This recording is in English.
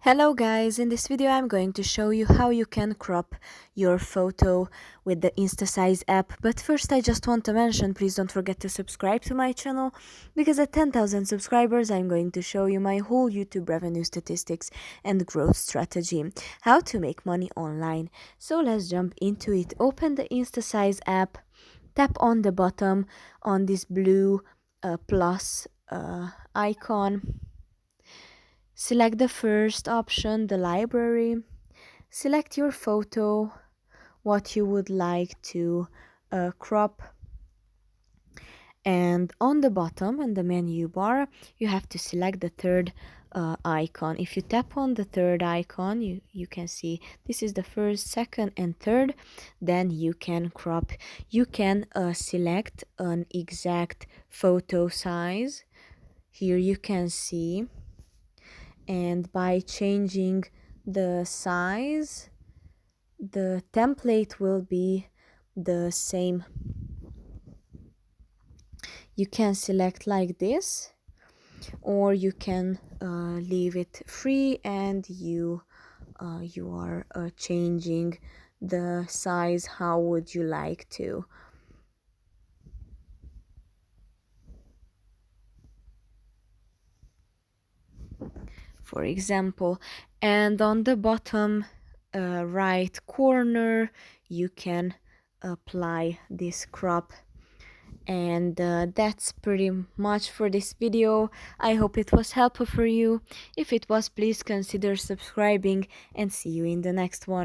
Hello guys, in this video I'm going to show you how you can crop your photo with the Instasize app. But first I just want to mention, please don't forget to subscribe to my channel, because at 10,000 subscribers I'm going to show you my whole YouTube revenue statistics and growth strategy, how to make money online. So let's jump into it. Open the Instasize app, tap on the bottom on this blue plus icon. Select the first option, the library. Select your photo, what you would like to crop. And on the bottom in the menu bar, you have to select the third icon. If you tap on the third icon, you can see this is the first, second, and third. Then you can crop. You can select an exact photo size. Here you can see. And by changing the size, the template will be the same. You can select like this, or you can leave it free and you are changing the size how would you like to. For example, and on the bottom right corner you can apply this crop. And that's pretty much for this video. I hope it was helpful for you. If it was, please consider subscribing, and see you in the next one.